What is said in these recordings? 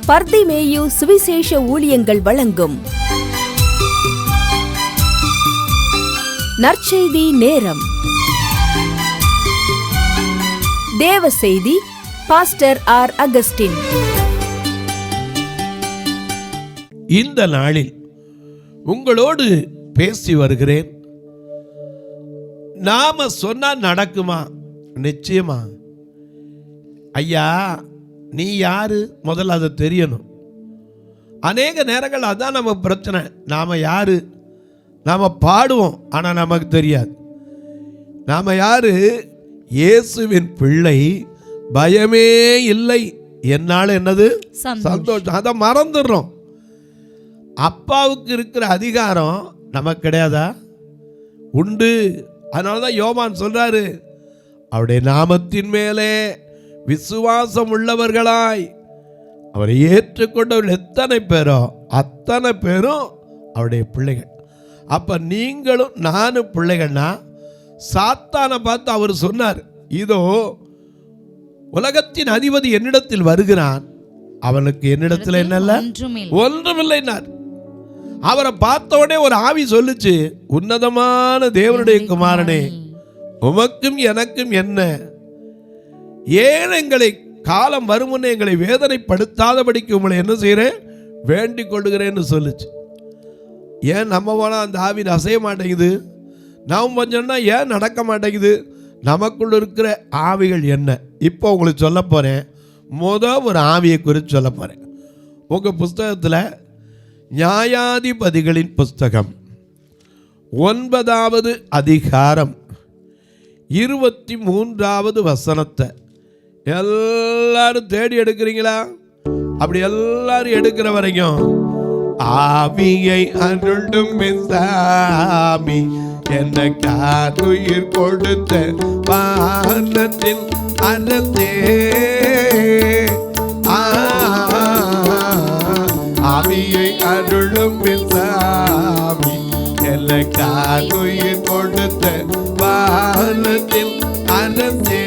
பர்திமேயு சுவிசேஷ ஊழியங்கள் வழங்கும் நற்செய்தி நேரம். தேவ செய்தி பாஸ்டர் ஆர். அகஸ்டின். இந்த நாளில் உங்களோடு பேசி வருகிறேன். நாம சொன்னா நடக்குமா? நிச்சயமா. ஐயா, நீ யாரு? முதல்ல அதை தெரியணும். அநேக நேரங்கள் அதான் நம்ம பிரச்சனை. நாம யாரு? நாம பாடுவோம், ஆனா நமக்கு தெரியாது நாம யாரு. இயேசுவின் பிள்ளை, பயமே இல்லை, என்னால என்னது சந்தோஷம். அதை மறந்துடுறோம். அப்பாவுக்கு இருக்கிற அதிகாரம் நமக்கு கிடையாதா? உண்டு. அதனாலதான் யோவான் சொல்றாரு, அவருடைய நாமத்தின் மேலே விசுவாசம் உள்ளவர்களாய் அவரை ஏற்றுக்கொண்டவர்கள் எத்தனை பேரோ அத்தனை பேரும் அவருடைய பிள்ளைகள். அப்ப நீங்களும் நானும் பிள்ளைகள்னா, சாத்தானை பார்த்து அவர் சொன்னார், இதோ உலகத்தின் அதிபதி என்னிடத்தில் வருகிறான், அவனுக்கு என்னிடத்தில் என்னல்ல ஒன்றுமில்லைனார். அவரை பார்த்தோடனே ஒரு ஆவி சொல்லுச்சு, உன்னதமான தேவனுடைய குமாரனே, உமக்கும் எனக்கும் என்ன? ஏன் எங்களை காலம் வருமுன்னே எங்களை வேதனைப்படுத்தாதபடிக்கு உங்களை என்ன செய்கிறேன்? வேண்டிக் கொள்ளுகிறேன்னு சொல்லுச்சு. ஏன் நம்ம போனா அந்த ஆவி அசைய மாட்டேங்குது? நாம் கொஞ்சம்னா ஏன் நடக்க மாட்டேங்குது? நமக்குள்ள இருக்கிற ஆவிகள் என்ன? இப்போ உங்களுக்கு சொல்ல போகிறேன். ஒரு ஆவியை குறித்து சொல்ல போகிறேன். உங்கள் புஸ்தகத்தில் நியாயாதிபதிகளின் புஸ்தகம் 9வது அதிகாரம் 23வது வசனத்தை எல்லாரும் தேடி எடுக்கிறீங்களா? அப்படி எல்லாரும் எடுக்கிற வரைக்கும், ஆவியை அருளும் சாமி, என்ன காதுயிர் கொடுத்த வானத்தில் அரசே, ஆவியை அருளும் சாமி, என்ன காதுயிர் கொடுத்த வானத்தில் அரசே,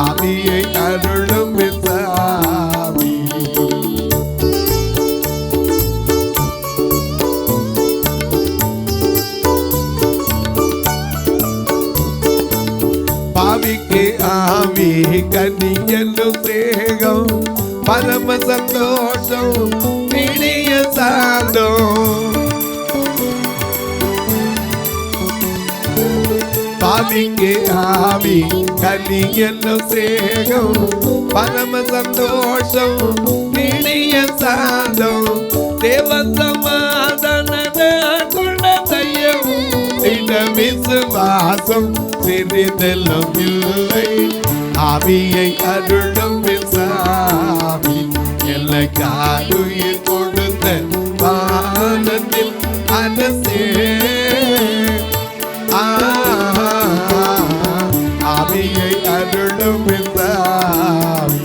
ஆவியை அருளும் சாமி. பாவிக்கு ஆவி கனி என்னும் தேகம், பரம சந்தோஷம் இனிய சாந்தம். பாவிக்கு ஆவி கனி என்னும் தேகம், பரம சந்தோஷம் இனிய சாந்தம். தேவ சமாதான குணத்தையும் விசுவாசம் சிறிதெல்லாம் இல்லை, ஆவியை அருளும் சாமி, எல்லை காதுயிர் கொடுத்த வானத்தில் அரசே, ஆவியை அருளும் சாமி.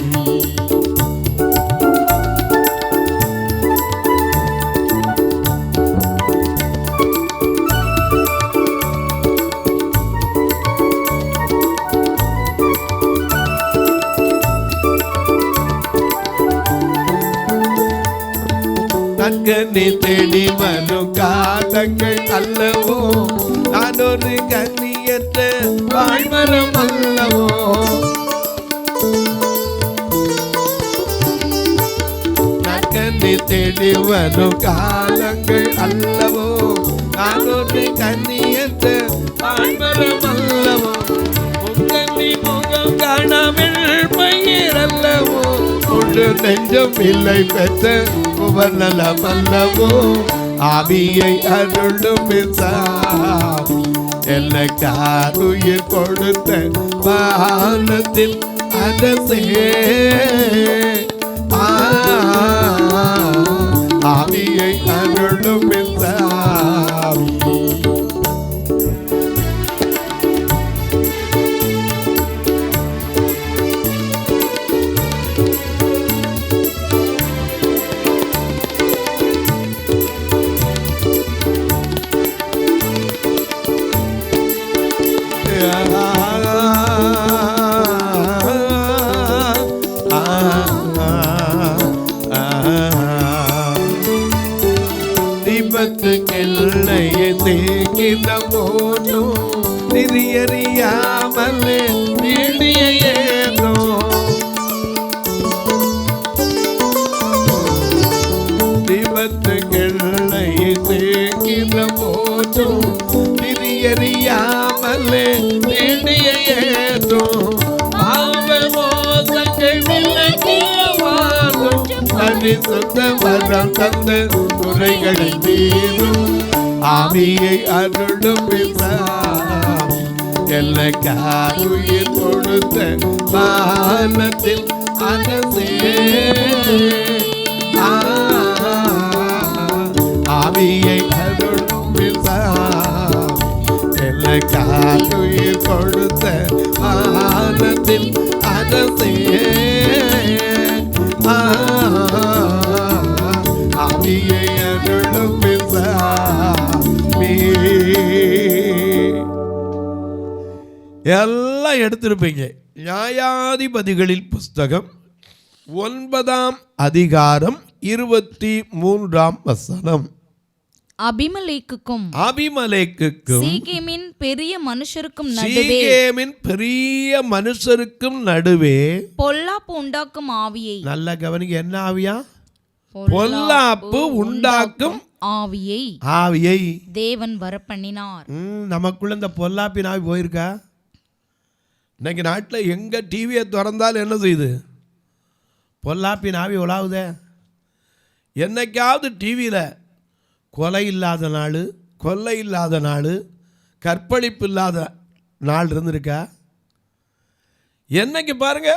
கண்ணி தேடி வரும் காலங்கள் அல்லவோ, நான் ஒரு கண்ணியற்ற வாழ்மரம் அல்லவோ. கண்ணி தேடி வரும் காலங்கள் அல்லவோ, நான் ஒரு கண்ணியற்ற வாழ்மரம் அல்லவோ. முக்கண்ணி முகம் காணாமல் பயிர் அல்லவோ, முழு நெஞ்சம் இல்லை பெற்ற நலம் அல்லவோ. ஆவியை அருளும் சாமி, எல்லை காதுயிர் கொடுத்த வானத்தில் அரசே, ஆவியை அருளும் சாமி. அறியாமலே நீடிய ஏதோ விபத்துகளை தேங்கிற போதும் திரியறியாமலே நீடிய ஏதோ மோசங்கள் விலகியவாதும் பரிசுத்த வரம் தந்த குறைகளை தீரும் ஆவியை அருளும் எல்லாருயிர் கொடுத்த வானத்தில் அரசே ஆவியை அருளும் எல்லாருயிர் கொடுத்த வானத்தில் அரசே ஆவியை அருளும் எல்லாம் எடுத்திருப்பீங்க. நியாயாதிபதிகளில் புஸ்தகம் 9ஆம் அதிகாரம் 23ஆம் வசனம். அபிமெலேக்குக்கும் சீகேமின் பெரிய மனுஷருக்கும் நடுவே பொல்லாப்பு உண்டாக்கும் ஆவியை. நல்ல கவனிக்க, என்ன ஆவியா? பொல்லாப்பு உண்டாக்கும் ஆவியை தேவன் வரப்பண்ணினார். நமக்குள்ள இந்த பொல்லாப்பின் ஆவி போயிருக்கா? இன்னைக்கு நாட்டில் எங்க டிவியை திறந்தாலும் என்ன செய்யுது? பொல்லாப்பின் ஆவி உலாவுதே. என்னைக்காவது டிவியில் கொலை இல்லாத நாள், கொள்ளை இல்லாத நாள், கற்பழிப்பு இல்லாத நாள் இருந்திருக்கா? என்னைக்கு பாருங்க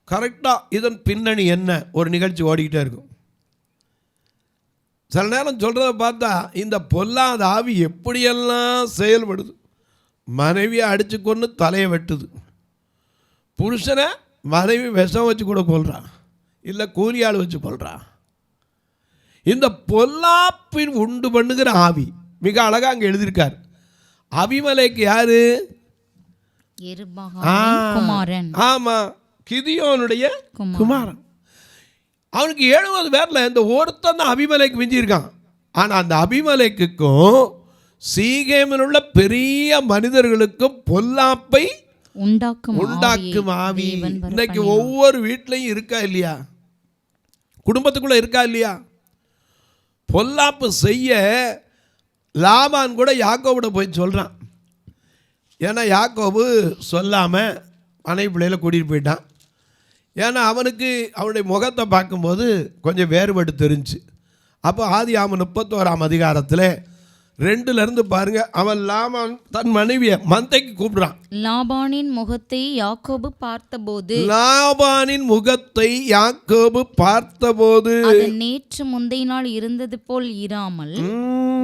கரெக்டாக இதன் பின்னணி என்ன ஒரு நிகழ்ச்சி ஓடிக்கிட்டே இருக்கும். சில நேரம் சொல்கிறத பார்த்தா இந்த பொல்லாத ஆவி எப்படியெல்லாம் செயல்படுது. மனைவியை அடித்து கொண்டு தலையை வெட்டுது, புருஷனை மனைவி விஷம் வச்சு கூட கொல்றான், இல்லை கூலியாள் வச்சு கொல்றான். இந்த பொல்லாப்பின் உண்டு பண்ணுகிற ஆவி மிக அழகாக அங்கே எழுதியிருக்கார். அபிமெலேக்கு யாரு? ஆமாம், கிதியோனுடைய குமாரன். அவனுக்கு 70 பேரில் இந்த ஒருத்தன் தான் அபிமெலேக்கு மிஞ்சியிருக்கான். ஆனால் அந்த அபிமெலேக்குக்கும் சீகேமில் உள்ள பெரிய மனிதர்களுக்கும் பொல்லாப்பை உண்டாக்கும் ஆவி இன்னைக்கு ஒவ்வொரு வீட்லையும் இருக்கா இல்லையா? குடும்பத்துக்குள்ள இருக்கா இல்லையா? பொல்லாப்பு செய்ய லாபான் கூட யாக்கோபுட போய் சொல்கிறான். ஏன்னா யாக்கோபு சொல்லாமல் மனைவி பிள்ளையில கூட்டிகிட்டு போயிட்டான். ஏன்னா அவனுக்கு அவனுடைய முகத்தை பார்க்கும்போது கொஞ்சம் வேறுபட்டு தெரிஞ்சு. அப்போ ஆதியாகமம் 31ஆம் அதிகாரத்தில் 2லிருந்து பாருங்க. அவன் லாபான் தன் மனைவியை மந்தைக்கு கூப்பிடுறான். லாபானின் முகத்தை யாக்கோபு பார்த்தபோது நேற்று முந்தைய நாள் இருந்தது போல் இராமல்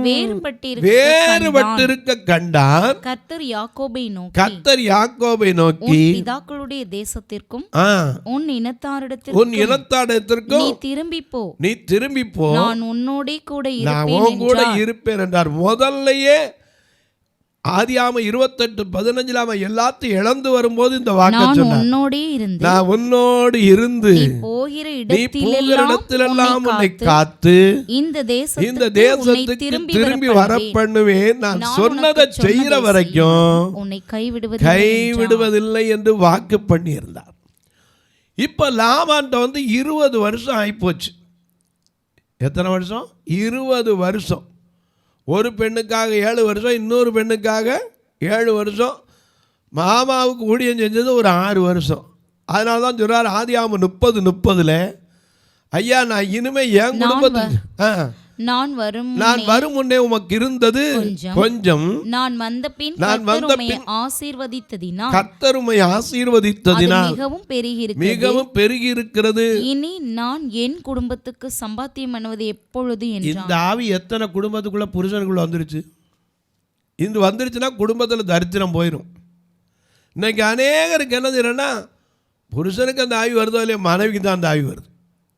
வேறுபட்டிருக்க கண்டான். கர்த்தர் யாக்கோபை நோக்கி பிதாக்களுடைய தேசத்திற்கும் உன் இனத்தாரிடத்திற்கும் நீ திரும்பி போ, நான் உன்னோடே கூட இருப்பேன் என்றார். முதல்லையே ஆதியாகமம் 28:15 அவன் எல்லாத்தையும் இழந்து வரும்போது இந்த வாக்கு சொன்னான், நான் உன்னோடு இருந்து நீ போகிற இடத்திலெல்லாம் உன்னை காத்து இந்த தேசத்துக்கு திரும்பி வர பண்ணுவேன், நான் சொன்னதை செய்யற வரைக்கும் உன்னை கைவிடுவதில்லை என்று வாக்கு பண்ணி இருந்தார். இப்ப லாபான்ட்ட 20 வருஷம் ஆயிப்போச்சு. எத்தனை வருஷம்? 20 வருஷம். ஒரு பெண்ணுக்காக 7 வருஷம், இன்னொரு பெண்ணுக்காக 7 வருஷம், மாமாவுக்கு ஊழியம் செஞ்சது ஒரு 6 வருஷம். அதனால தான் சொல்கிறார் ஆதியாகமம் 30:30 ஐயா, நான் இனிமே என் குடும்பத்துக்கு நான் வரும் முன்னே உமக்கு இருந்தது கொஞ்சம், நான் வந்த பின் கர்த்தர் உம்மை ஆசீர்வதித்ததினால் மிகவும் பெருகி இருக்கிறது. இனி நான் என் குடும்பத்துக்கு சம்பாத்தியம் பண்ணுவது எப்பொழுது என்றான். இந்த ஆவி எத்தனை குடும்பத்துக்குள்ள புருஷனுக்குள்ள வந்துருச்சு? இது வந்துருச்சுன்னா குடும்பத்தில் தரித்திரம் போயிடும். இன்னைக்கு அநேகருக்கு என்ன செய்யறேன்னா, புருஷனுக்கு அந்த ஆவி வருதோ இல்லையா, மனைவிக்கு தான் அந்த ஆவி வருது.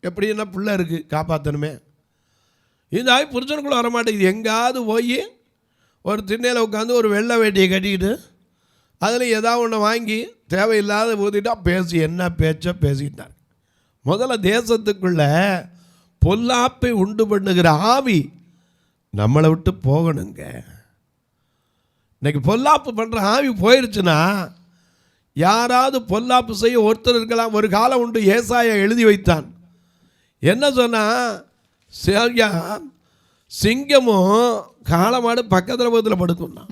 எப்படின்னா பிள்ளை இருக்குது காப்பாற்றணுமே, இந்த ஆவி புருஷனுக்குள்ளே வரமாட்டேங்குது. எங்காவது போய் ஒரு திண்ணையில் உட்காந்து ஒரு வெள்ளை வேட்டியை கட்டிக்கிட்டு அதில் ஏதாவது ஒன்று வாங்கி தேவையில்லாத ஊற்றிட்டா பேசி என்ன பேச்சோ பேசிக்கிட்டார். முதல்ல தேசத்துக்குள்ள பொல்லாப்பை உண்டு பண்ணுகிற ஆவி நம்மளை விட்டு போகணுங்க. இன்னைக்கு பொல்லாப்பு பண்ணுற ஆவி போயிடுச்சுன்னா யாராவது பொல்லாப்பு செய்ய ஒருத்தர் இருக்கலாம். ஒரு காலம் உண்டு, ஏசாயா எழுதி வைத்தான். என்ன சொன்னா, சிங்கமும் காளமாடு பக்கத்தில் பக்கத்தில் படுக்கும்னா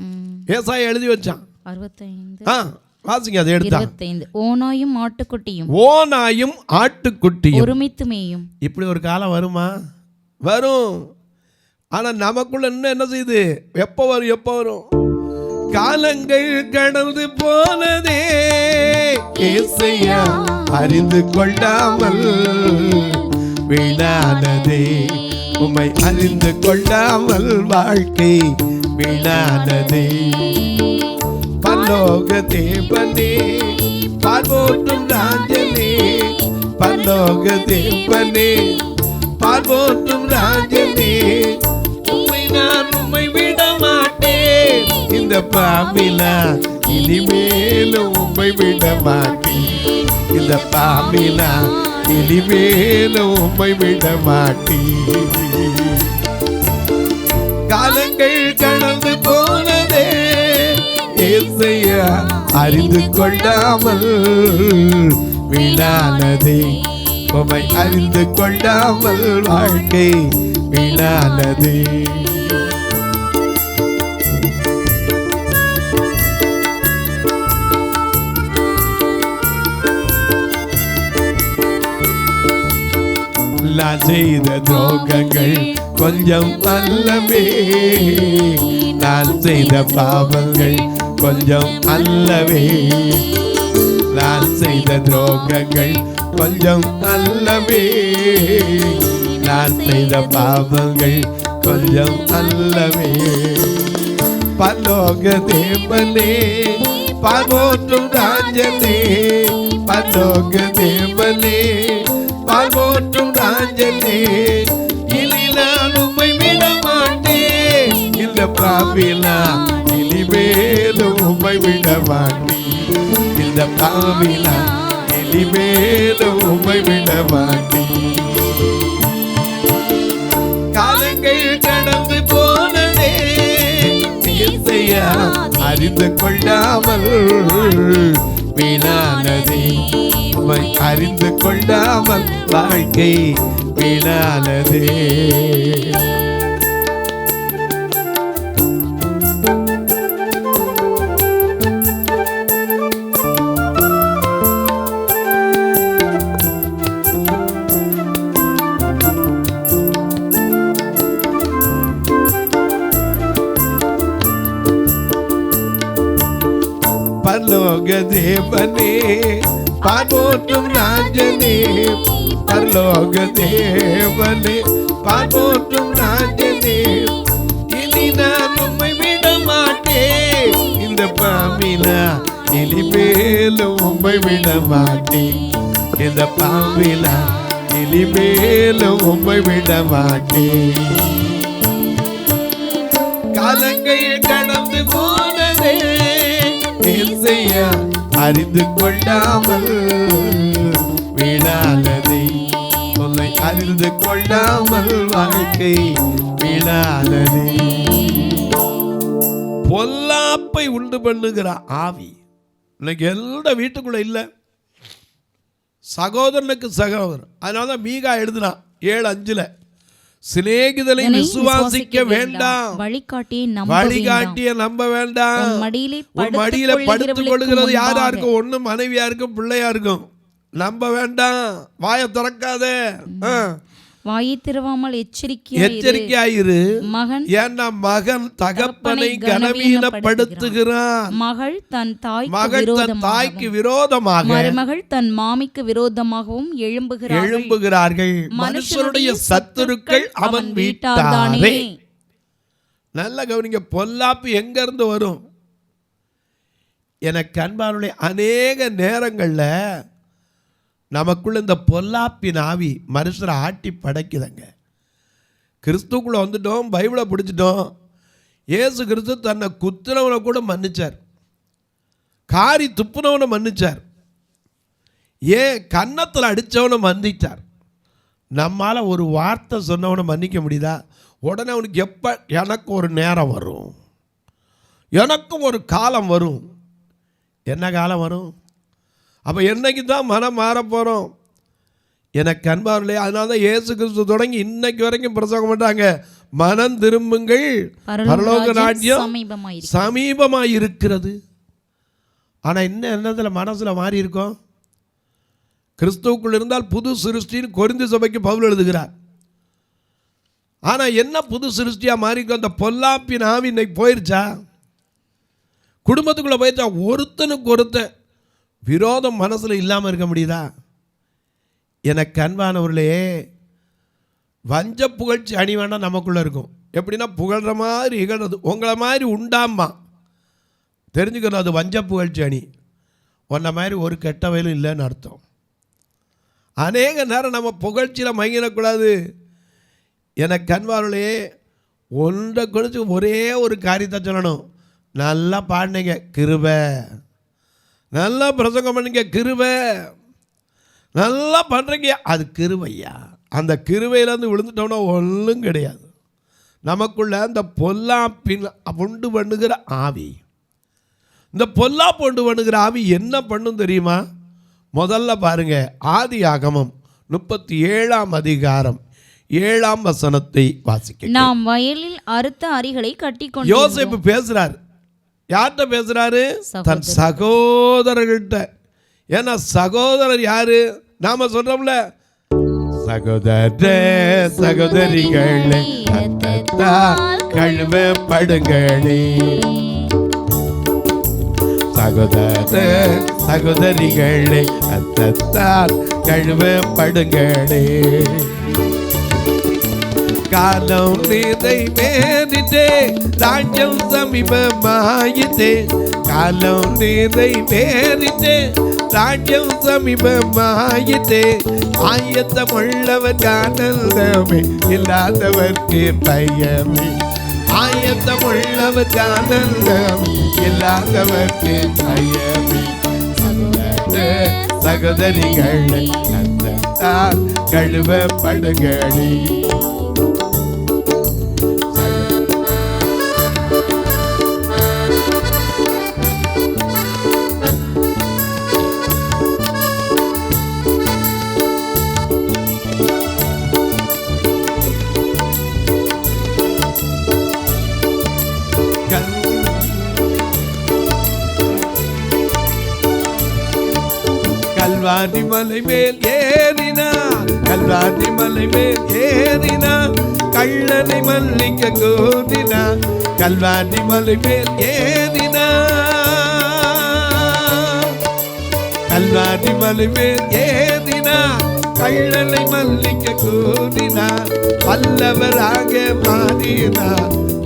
ஏசாயா எழுதி வச்சான். 65 வாசிங்க, அதை எடுத்தா. 25 ஓநாயும் ஆட்டுக்குட்டியும் ஓநாயும் ஆட்டுக்குட்டியும் ஒருமித்து மேயும். இப்படி ஒரு காலம் வருமா? வரும். ஆனா நமக்குள்ள இன்னும் என்ன செய்யுது? எப்போ வரும், எப்போ வரும்? காலங்கள் கடந்து போனதே ஏசையா அறிந்து கொள்ளாமல் வீணானதே. உம்மை அறிந்து கொள்ளாமல் வாழ்க்கை வீணானதே. பரலோக தேவனே பார்வோற்றும் ராஜனே, பரலோக தேவனே பார்வோற்றும் ராஜனே, உம்மை நான் உம்மை விட மாட்டேன். இந்த பாவிலா இனிமேலும் உம்மை விட மாட்டேன். இந்த பாவிலா இனிமேலும் உம்மை விட மாட்டேன். காலங்கள் கடந்து போனதே ஏசையா அறிந்து கொள்ளாமல் வீணானதே. உம்மை அறிந்து கொள்ளாமல் வாழ்க்கை வீணானதே. நான் செய்த துரோகங்கள் கொஞ்சம் அல்லவே, நான் செய்த பாவங்கள் கொஞ்சம் அல்லவே. நான் செய்த துரோகங்கள் கொஞ்சம் அல்லவே, நான் செய்த பாவங்கள் கொஞ்சம் அல்லவே. பரலோக தேவனே பார்வோற்றும் ராஜனே, பரலோக தேவனே பார்வோற்றும் ராஜனே, இனி நான் உம்மை விட மாட்டேன். இந்த பாவிலா இனிமேலும் உம்மை விட மாட்டேன். இந்த பாவிலா இனிமேலும் உம்மை விட மாட்டேன். காலங்கள் கடந்து போனதே ஏசையா அறிந்து கொள்ளாமல் வீணானதே. உம்மை அறிந்து கொள்ளாமல் வாழ்க்கை வீணானதே. பரலோக தேவனே பார்வோற்றும் ராஜனே, பரலோக தேவனே பார்வோற்றும் ராஜனே, இனி நான் உம்மை விட மாட்டேன். இந்த பாவிலா இனிமேலும் உம்மை விட மாட்டேன். இந்த பாவிலா இனிமேலும் உம்மை விட மாட்டேன். காலங்கள் கடந்து போனதே ஏசையா அறிந்து கொள்ளாமல் வீணானதே. உன்னை அறிந்து கொள்ளாமல் வாழ்க்கை வீணானதே. பொல்லாப்பை உண்டு பண்ணுகிற ஆவி இன்னைக்கு எல்லா வீட்டுக்குள்ள இல்லை. சகோதரனுக்கு சகோதரன். அதனாலதான் மீகா எழுதுனா 7:5 சிநேகிதனை விசுவாசிக்க வேண்டாம், வழிகாட்டிய நம்ப வேண்டாம். உன் மடியில படுத்துக் கொள்கிறது யாரா இருக்கும்? ஒண்ணு மனைவியா இருக்கும், பிள்ளையா இருக்கும். நம்ப வேண்டாம், வாயை திறக்காத. வாயை திறவாமல் எச்சரிக்கையாயிரு. மகன் ஏன்னா மகன் தகப்பனை கனவீனப்படுத்துகிறான். மகள் தன் தாய்க்கு விரோதமாக, மருமகள் தன் மாமிக்கு விரோதமாகவும் எழும்புகிறார்கள். மனுஷனுடைய சத்துருக்கள் அவன் வீட்டாரே. நல்ல கவனிங்க, பொல்லாப்பு எங்க இருந்து வரும்? எனக்கு அன்பானுடைய அநேக நேரங்கள்ல நமக்குள்ள இந்த பொல்லாப்பின் ஆவி மனுஷரை ஆட்டி படைக்குதுங்க. கிறிஸ்துக்குள்ள வந்துட்டோம், பைபிளை பிடிச்சிட்டோம். இயேசு கிறிஸ்து தன்னை குத்துனவனை கூட மன்னிச்சார், காரி துப்புனவனை மன்னிச்சார், ஏன் கன்னத்தில் அடித்தவனை மன்னிச்சார். நம்மால் ஒரு வார்த்தை சொன்னவனை மன்னிக்க முடியுதா? உடனே அவனுக்கு எப்போ எனக்கு ஒரு நேரம் வரும், எனக்கும் ஒரு காலம் வரும். என்ன காலம் வரும்? அப்போ என்னைக்கு தான் மனம் மாற போகிறோம்? எனக்கு அன்பார்களே, அதனால தான் இயேசு கிறிஸ்து தொடங்கி இன்னைக்கு வரைக்கும் பிரசங்கம் பண்ணுறாங்க, மனம் திரும்புங்கள், பரலோக ராஜ்யம் சமீபமாக இருக்கிறது. ஆனால் இன்னும் என்னத்தில் மனசில் மாறி இருக்கோம்? கிறிஸ்துவுக்குள் இருந்தால் புது சிருஷ்டின்னு கொரிந்து சபைக்கு பவுல் எழுதுகிறார். ஆனால் என்ன புது சிருஷ்டியாக மாறிக்கும்? அந்த பொல்லாப்பின் ஆவி இன்னைக்கு போயிருச்சா? குடும்பத்துக்குள்ளே போயிருச்சா? ஒருத்தனுக்கு ஒருத்தன் விரோதம் மனசில் இல்லாமல் இருக்க முடியுதா? எனக்கு அன்பானவர்களே, வஞ்ச புகழ்ச்சி அணி வேணால் நமக்குள்ளே இருக்கும். எப்படின்னா புகழ்கிற மாதிரி இகழ்றது, உங்களை மாதிரி உண்டாமா தெரிஞ்சுக்கணும். அது வஞ்ச புகழ்ச்சி அணி. உன்ன மாதிரி ஒரு கெட்ட வயலும் இல்லைன்னு அர்த்தம். அநேக நேரம் நம்ம புகழ்ச்சியில் மயங்கிடக்கூடாது. எனக்கு அன்பானவர்களே, ஒன்றை குறித்து ஒரே ஒரு காரியத்தை சொல்லணும். நல்லா பாடினீங்க, கிருபை. நல்லா பிரசங்கம் பண்ணீங்க, கிருபை. நல்லா பண்ணுறீங்க, அது கிருபையா. அந்த கிருபையிலேருந்து விழுந்துட்டோம்னா ஒன்றும் கிடையாது. நமக்குள்ள அந்த பொல்லாப்பின் உண்டு பண்ணுகிற ஆவி, இந்த பொல்லாப்பு உண்டு பண்ணுகிற ஆவி என்ன பண்ணும் தெரியுமா? முதல்ல பாருங்க, ஆதியாகமம் 37ஆம் அதிகாரம் 7ஆம் வசனத்தை வாசிக்க. நாம் வயலில் அறுத்த அரிகளை கட்டிக்கொண்டு. யோசேப்பு பேசுறாரு. யார்கிட்ட பேசுறாரு? தன் சகோதரர்கள்ட்ட. ஏன்னா சகோதரர் யாரு? நாம சொல்றோம்ல, சகோதர சகோதரிகளே கழுவப்படுங்களே, சகோதர சகோதரிகளே அத்தத்தால் கழுவப்படுங்களே. காலம் நிறைவேறிட்டே, ராஜ்யம் சமீபமாயிட்டே. காலம் நிறைவேறிட்டே, ராஜ்யம் சமீபமாயிட்டே. ஆயத்தமுள்ளவர் காணவே, இல்லாதவர்க்கு பயமே. ஆயத்தமுள்ளவர் காணவே, இல்லாதவர்க்கு பயமே. சகோதரிகளை அத்தத்தால் கழுவப்படுங்களே. கல்வாரி மலை மேல் ஏறினா, கல்வாரி மலை மேல் ஏறினா, கள்ளனை மல்லிக்க கோதினா. கல்வாரி மலை மேல் ஏறினா, கல்வாரி மலை மேல் ஏறினா, கள்ளனை மல்லிக்க கோதினா. வல்லவராக மாறினா,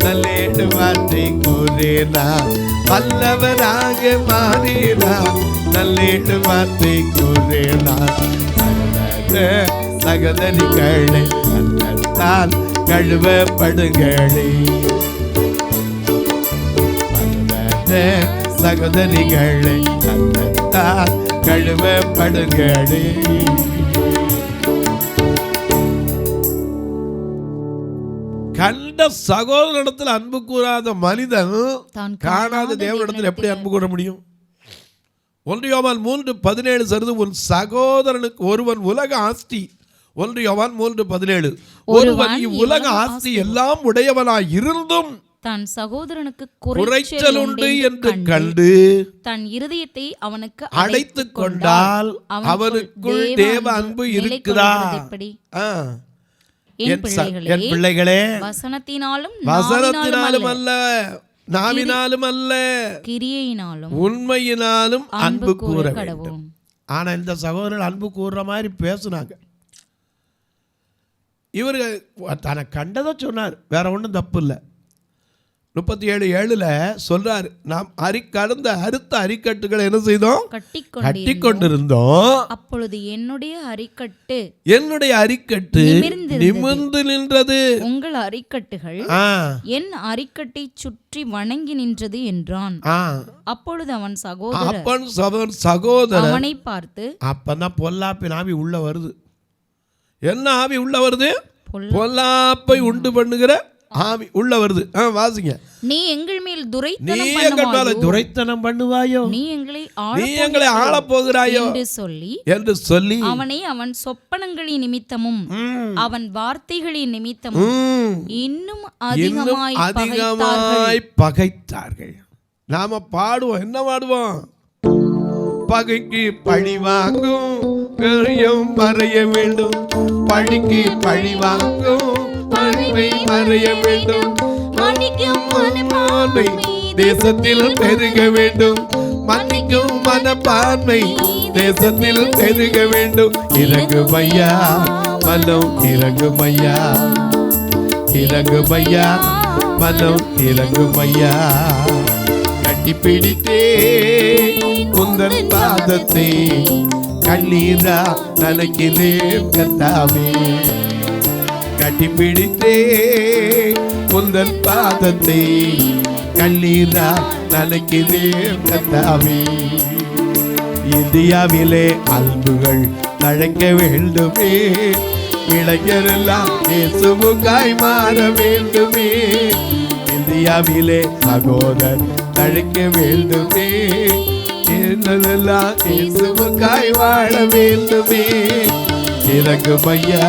நல்லேடு வார்த்தை கூறினா. வல்லவராக மாறினா, நல்லேடு வார்த்தை கூறினா. சகோதரிகளே அத்தத்தால் கழுவப்படுங்களே. சகோதரிகளே அத்தத்தால் கழுவப்படுங்களே. கண்ட சகோதரனிடத்தில் அன்பு கூறாத மனிதன் காணாத தேவனிடத்தில் எப்படி அன்பு கூற முடியும்? 1 யோவான் 3:17 சொல்லுது, உன் சகோதரனுக்கு ஒருவன் உலக ஆஸ்தி. 1 யோவான் 3:17, ஒருவன் உலக ஆஸ்தி எல்லாம் உடையவனாய் இருந்தும் தன் சகோதரனுக்கு குறைச்சல் உண்டு என்று கண்டு தன் இருதயத்தை அவனுக்கு அடைத்துக் கொண்டால் அவனுக்குள் தேவ அன்பு இருக்குதா? என் பிள்ளைகளே, வசனத்தினாலும் அல்ல, நாவினாலும் அல்ல, கிரியையினாலும் உண்மையினாலும் அன்பு கூற வேண்டும். ஆனா இந்த சகோதரர்கள் அன்பு கூறுற மாதிரி பேசுனாங்க. இவரு தன்னை கண்டதை சொன்னார், வேற ஒன்றும் தப்பு இல்லை. 37:7 சொல்றாரு, நாம் கடந்த அறுத்த அரிக்கட்டுகளை என்ன செய்தோம்? கட்டி கொண்டிருந்தோம். அப்பொழுது என்னுடைய அரிக்கட்டு நிமிர்ந்து நின்றது, உங்கள் அரிக்கட்டுகள் என் அரிக்கட்டை சுற்றி வணங்கி நின்றது என்றான். அப்பொழுது அவன் சகோதரன் அவனை பார்த்து, அப்பதான் பொல்லாப்பின் ஆவி உள்ள வருது. என்ன ஆவி உள்ள வருது? பொல்லாப்பை உண்டு பண்ணுகிற ஆவி உள்ள வருது. வாசிங்க. நீ எங்கள் மேல் துரைத்தனம் பண்ணுவாயோ, நீ எங்களை ஆளப் போகிறாயோ என்று சொல்லி அவனை அவன் சொப்பனங்களின் நிமித்தமும் அவன் வார்த்தைகளின் நிமித்தமும் இன்னும் அதிகமாய் பகைத்தார்கள். நாம பாடுவோம், என்ன பாடுவோம்? பகைக்கு பழி வாங்கும் பெரியம் மறைய வேண்டும், பழிக்கு பழி வாங்கும் பழிவை மறைய வேண்டும், மனப்பான்மை தேசத்தில் பெருக வேண்டும், மன்னிக்கும் மனப்பான்மை தேசத்தில் பெருக வேண்டும். இறங்குமையா மனம், இறங்குமையா, இறங்குமையா மனம், இறங்குமையா. கட்டிப்பிடித்தே உந்தன் பாதத்தை கண்ணீரா நனைக்கிறேன் கர்த்தாவே. கட்டிப்பிடித்தே உந்தன் பாதத்தை கண்ணீரா நனைக்கிறேன் கர்த்தாவே. இந்தியாவிலே அன்புகள் தழைக்க வேண்டுமே, இளைஞரெல்லாம் இயேசுவுக்காய் மாற வேண்டுமே. இந்தியாவிலே சகோதரர் தழைக்க வேண்டுமே, என்னெல்லாம் இயேசுவுக்காய் வாழ வேண்டுமே. இறங்குமையா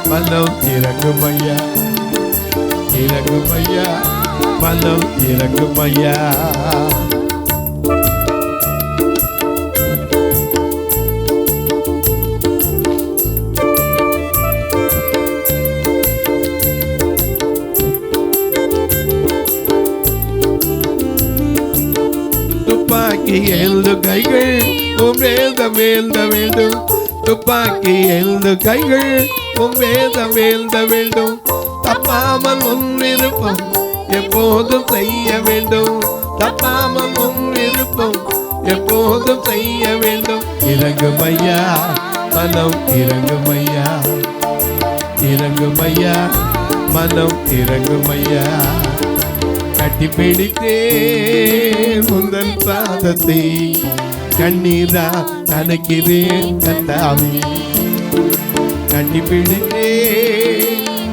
மனம், இறங்குமையா, இறங்குமையா மனம், இறங்குமையா. துப்பாக்கி எழுந்து கைகள் வேதம் எழுத வேண்டும், துப்பாக்கி எழுந்து கைகள் வேதம் எழுத வேண்டும். தப்பாமல் உன் விருப்பம் எப்போதும் செய்ய வேண்டும், தப்பாமல் உன் விருப்பம் எப்போதும் செய்ய வேண்டும். இறங்குமையா மனம், இறங்குமையா, இறங்குமையா மனம், இறங்குமையா. கட்டிப்பிடித்தே முந்தன் பாதத்தை கண்ணீரா நனைக்கிறேன் கர்த்தாவே. கட்டிப்பிடித்தே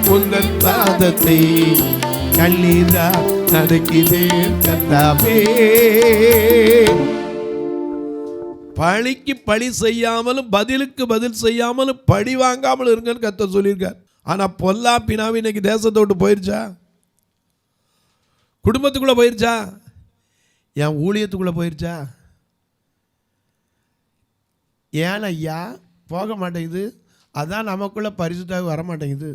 முந்தன் பாதத்தை கண்ணீரா நனைக்கிறேன் கர்த்தாவே. பழிக்கு பழி செய்யாமலும் பதிலுக்கு பதில் செய்யாமலும் பழி வாங்காமலும் இருங்கன்னு கர்த்தர் சொல்லியிருக்கார். ஆனா பொல்லா பினாவி இன்னைக்கு தேசத்தை விட்டு போயிருச்சா? குடும்பத்துக்குள்ளே போயிருச்சா? என் ஊழியத்துக்குள்ளே போயிருச்சா? ஏன் ஐயா போக மாட்டேங்குது? அதான் நமக்குள்ளே பரிசுத்தாக வர மாட்டேங்குது.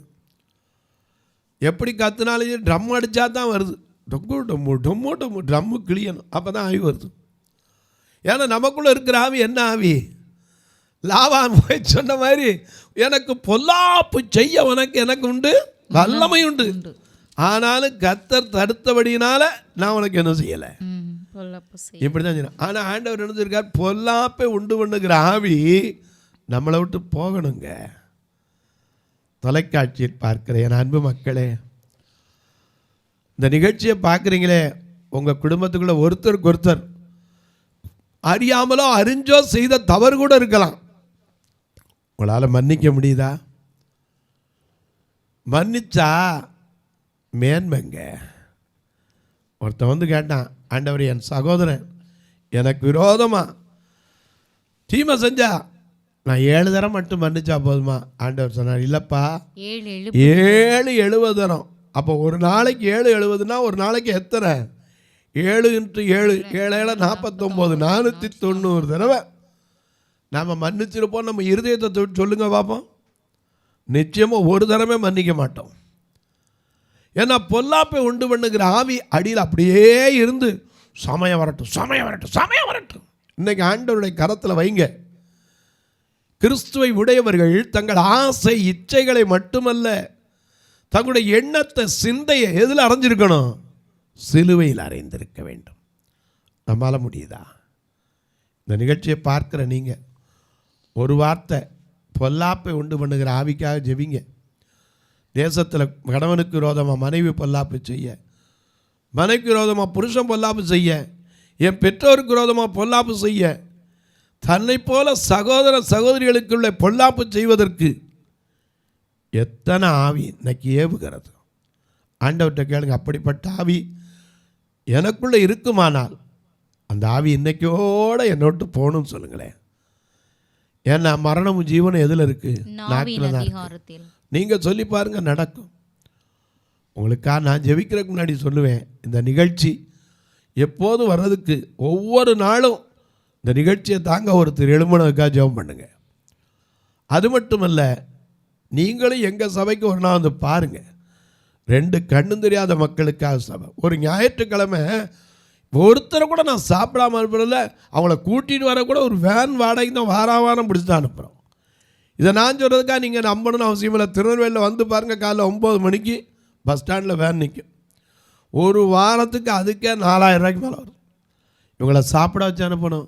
எப்படி கத்துனாலும் ட்ரம் அடித்தா தான் வருது. டொம்மு டொம்மு டொம்மு டொம்மு ட்ரம்மு கிளியணும், அப்போ தான் ஆவி வருது. ஏன்னா நமக்குள்ளே இருக்கிற ஆவி என்ன ஆவி? லாபான் போய் சொன்ன மாதிரி எனக்கு பொல்லாப்பு செய்ய எனக்கு உண்டு, வல்லமை உண்டு. ஆனாலும் கர்த்தர் தடுத்தபடினால நான் உனக்கு என்ன செய்யலை, இப்படிதான் சொன்னேன். ஆனால் ஆண்டவர் நினைச்சிருக்கார், பொல்லாப்பை உண்டு பண்ணுகிற ஆவி நம்மளை விட்டு போகணுங்க. தொலைக்காட்சியில் பார்க்கிற என் அன்பு மக்களே, இந்த நிகழ்ச்சியை பார்க்குறீங்களே, உங்கள் குடும்பத்துக்குள்ள ஒருத்தருக்கு ஒருத்தர் அறியாமலோ அறிஞ்சோ செய்த தவறு கூட இருக்கலாம். உங்களால் மன்னிக்க முடியுதா? மன்னிச்சா மேன்மைங்க. ஒருத்தன் வந்து கேட்டான், ஆண்டவர் என் சகோதரன் எனக்கு விரோதமாக தீமை செஞ்சா நான் 7 தரம் மட்டும் மன்னிச்சா போதுமா? ஆண்டவர் சொன்னார், இல்லைப்பா 7 தரம். அப்போ ஒரு நாளைக்கு 7 ஒரு நாளைக்கு எத்தனை? 7 × 7 7 49 490 தடவை நாம் மன்னிச்சிருப்போம். நம்ம இருதயத்தை சொல்லுங்க பார்ப்போம். நிச்சயமாக ஒரு தரமே மன்னிக்க மாட்டோம். ஏன்னா பொல்லாப்பை உண்டு பண்ணுகிற ஆவி அடியில் அப்படியே இருந்து சமயம் வரட்டும், சமயம் வரட்டும், சமயம் வரட்டும். இன்னைக்கு ஆண்டவருடைய கரத்தில் வைங்க. கிறிஸ்துவை உடையவர்கள் தங்கள் ஆசை இச்சைகளை மட்டுமல்ல, தங்களுடைய எண்ணத்தை சிந்தையை எதில் அறைஞ்சிருக்கணும்? சிலுவையில் அறைந்திருக்க வேண்டும். நம்மளால முடியுதா? இந்த நிகழ்ச்சியை பார்க்குற நீங்கள் ஒரு வார்த்தை பொல்லாப்பை உண்டு பண்ணுகிற ஆவிக்காக ஜெபிங்க. தேசத்தில் கணவனுக்கு விரோதமாக மனைவி பொல்லாப்பு செய்ய, மனைவிக்கு விரோதமாக புருஷன் பொல்லாப்பு செய்ய, என் பெற்றோருக்கு விரோதமாக பொல்லாப்பு செய்ய, தன்னை போல சகோதர சகோதரிகளுக்குள்ள பொல்லாப்பு செய்வதற்கு எத்தனை ஆவி இன்னைக்கு ஏவுகிறது. ஆண்டவர்கிட்ட கேளுங்க, அப்படிப்பட்ட ஆவி எனக்குள்ளே இருக்குமானால் அந்த ஆவி இன்னைக்கோட என்னோட்டு போகணும்னு சொல்லுங்களேன். ஏன்னா மரணமும் ஜீவனும் எதில் இருக்குது? நாக்கில் தான் இருக்கு. நீங்கள் சொல்லி பாருங்கள், நடக்கும். உங்களுக்காக நான் ஜெபிக்கிறதுக்கு முன்னாடி சொல்லுவேன், இந்த நிகழ்ச்சி எப்போதும் வர்றதுக்கு ஒவ்வொரு நாளும் இந்த நிகழ்ச்சியை தாங்க ஒருத்தர் எழுமனதுக்காக ஜெபம் பண்ணுங்க. அது மட்டுமல்ல, நீங்களும் எங்கள் சபைக்கு ஒரு நாள் வந்து பாருங்கள். 2 கண்ணும் தெரியாத மக்களுக்காக சபை. ஒரு ஞாயிற்றுக்கிழமை ஒருத்தரை கூட நான் சாப்பிடாம அனுப்புறதில்ல, அவங்கள கூட்டிகிட்டு வர கூட ஒரு வேன் வாடகை தான் வாரம் பிடிச்சி தான் அனுப்புகிறோம். இதை நான் சொல்கிறதுக்காக நீங்கள் நம்பணும்னு அவசியம் இல்லை. திருநெல்வேலியில் வந்து பாருங்கள், காலைல 9 மணிக்கு பஸ் ஸ்டாண்டில் வேன் நிற்கும். ஒரு வாரத்துக்கு அதுக்கே 4000 ரூபாய்க்கு மேலே வரும். இவங்களை சாப்பிட வச்சு அனுப்பணும்.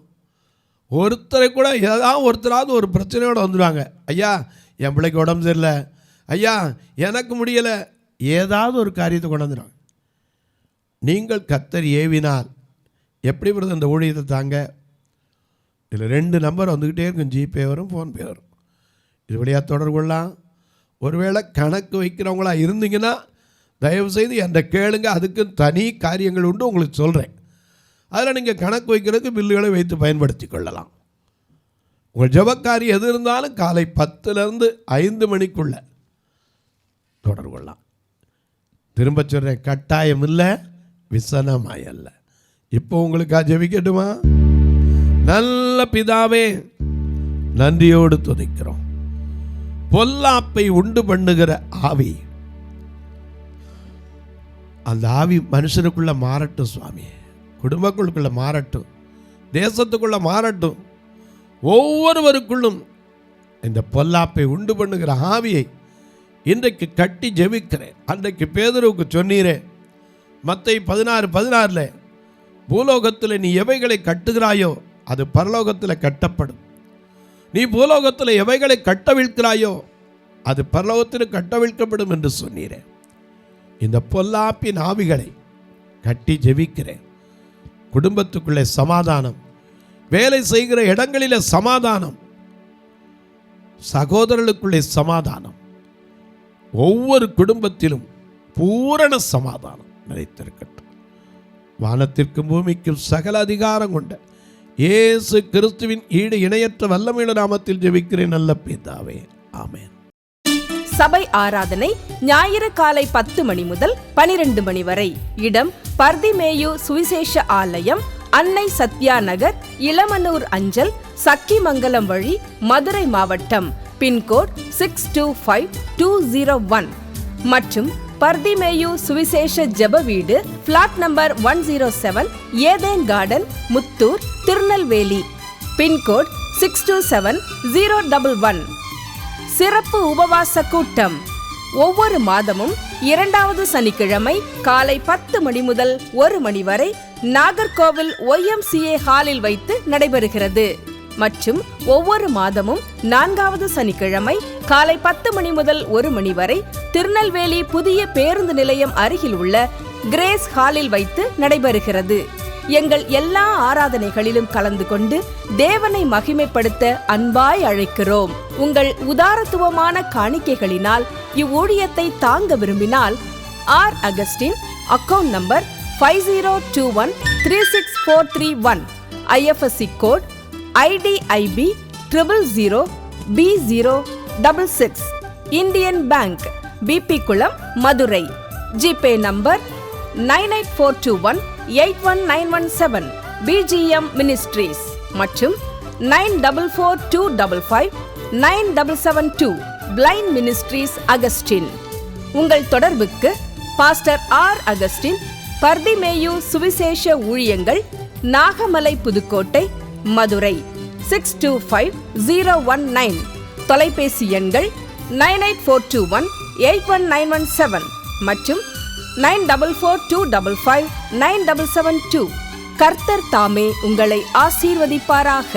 ஒருத்தரை கூட ஏதாவது ஒருத்தராவது ஒரு பிரச்சனையோடு வந்துடுவாங்க. ஐயா என் பிள்ளைக்கு உடம்பு சரியில்லை, ஐயா எனக்கு முடியலை, ஏதாவது ஒரு காரியத்தை கொண்டு வந்துடுவாங்க. நீங்கள் கர்த்தர் ஏவினால் எப்படி வருது அந்த ஊழியத்தை தாங்க? இதில் 2 நம்பர் வந்துக்கிட்டே இருக்கும். ஜிபே வரும், ஃபோன்பே வரும். இது வழியாக தொடர்பு கொள்ளலாம். ஒருவேளை கணக்கு வைக்கிறவங்களா இருந்தீங்கன்னா தயவுசெய்து என்கிட்ட கேளுங்க. அதுக்கு தனி காரியங்கள் உண்டு, உங்களுக்கு சொல்கிறேன். அதில் நீங்கள் கணக்கு வைக்கிறதுக்கு பில்லுகளை வைத்து பயன்படுத்தி கொள்ளலாம். உங்கள் ஜெபக்காரி எது இருந்தாலும் காலை 10லேருந்து 5 மணிக்குள்ளே தொடர்பு கொள்ளலாம். திரும்ப சொல்கிறேன், கட்டாயம் இல்லை, விசனமாயல்ல. இப்போ உங்களுக்காக ஜெபிக்கட்டுமா? நல்ல பிதாவே, நன்றியோடு துதிக்கிறோம். பொல்லாப்பை உண்டு பண்ணுகிற ஆவி, அந்த ஆவி மனுஷனுக்குள்ள மாறட்டும் சுவாமி, குடும்பங்களுக்குள்ள மாறட்டும், தேசத்துக்குள்ள மாறட்டும். ஒவ்வொருவருக்குள்ளும் இந்த பொல்லாப்பை உண்டு பண்ணுகிற ஆவியை இன்றைக்கு கட்டி ஜெபிக்கிறேன். அன்றைக்கு பேதுருவுக்கு சொன்னீரே, மத்தேயு 16:16, பூலோகத்தில் நீ எவைகளை கட்டுகிறாயோ அது பரலோகத்தில் கட்டப்படும், நீ பூலோகத்தில் எவைகளை கட்டவிழ்க்கிறாயோ அது பரலோகத்தில் கட்டவிழ்க்கப்படும் என்று சொன்னீரே. இந்த பொல்லாப்பின் ஆவிகளை கட்டி ஜெபிக்கிறேன். குடும்பத்துக்குள்ளே சமாதானம், வேலை செய்கிற இடங்களிலே சமாதானம், சகோதரர்களுக்குள்ளே சமாதானம், ஒவ்வொரு குடும்பத்திலும் பூரண சமாதானம் நிலைத்திருக்கட்டும். வானத்திற்கும் பூமிக்கும் சகல அதிகாரம் கொண்ட இயேசு கிறிஸ்துவின் ஈடு இணையற்ற வல்லமையுள்ள நாமத்தில் ஜெபிக்கிறேன் நல்ல பிதாவே, ஆமென். சபை ஆராதனை ஞாயிறு காலை 10 மணி முதல் 12 மணி வரை. இடம் பர்திமேயு சுவிசேஷ ஆலயம், அன்னை சத்யா நகர், இளமனூர் அஞ்சல், சக்கிமங்கலம் வழி, மதுரை மாவட்டம். பின்கோட் 625201 மற்றும் பர்திமேயு சுவிசேஷ ஜெப வீடு, flat number 107, Eden garden, Muthur, Tirunelveli. Pincode 627011. சிறப்பு உபவாச கூட்டம் ஒவ்வொரு மாதமும் 2வது சனிக்கிழமை காலை 10 மணி முதல் 1 மணி வரை நாகர்கோவில் YMCA ஹாலில் வைத்து நடைபெறுகிறது. மற்றும் ஒவ்வொரு மாதமும் 4வது சனிக்கிழமை காலை 10 மணி முதல் 1 மணி வரை திருநெல்வேலி புதிய பேருந்து நிலையம் அருகில் உள்ள கிரேஸ் ஹாலில் வைத்து நடைபெறுகிறது. எங்கள் எல்லா ஆராதனைகளிலும் கலந்து கொண்டு தேவனை மகிமைப்படுத்த அன்பாய் அழைக்கிறோம். உங்கள் உதாரத்துவமான காணிக்கைகளினால் இவ்வூழியத்தை தாங்க விரும்பினால் R. Augustine, account number 5021364331, IFSC code IDIB 000B066, Indian bank, BP குளம், Madurai. GPay number 9842181917, BGM ministries மற்றும் 9442559772, பிளைண்ட் மினிஸ்ட்ரீஸ் அகஸ்டின். உங்கள் தொடர்புக்கு பாஸ்டர் R. அகஸ்டின், பர்திமேயு சுவிசேஷ ஊழியங்கள், நாகமலை, புதுக்கோட்டை, மதுரை 625019. தொலைபேசி எண்கள் 9842181917 மற்றும் 9442559772. கர்த்தர் தாமே உங்களை ஆசீர்வதிப்பாராக.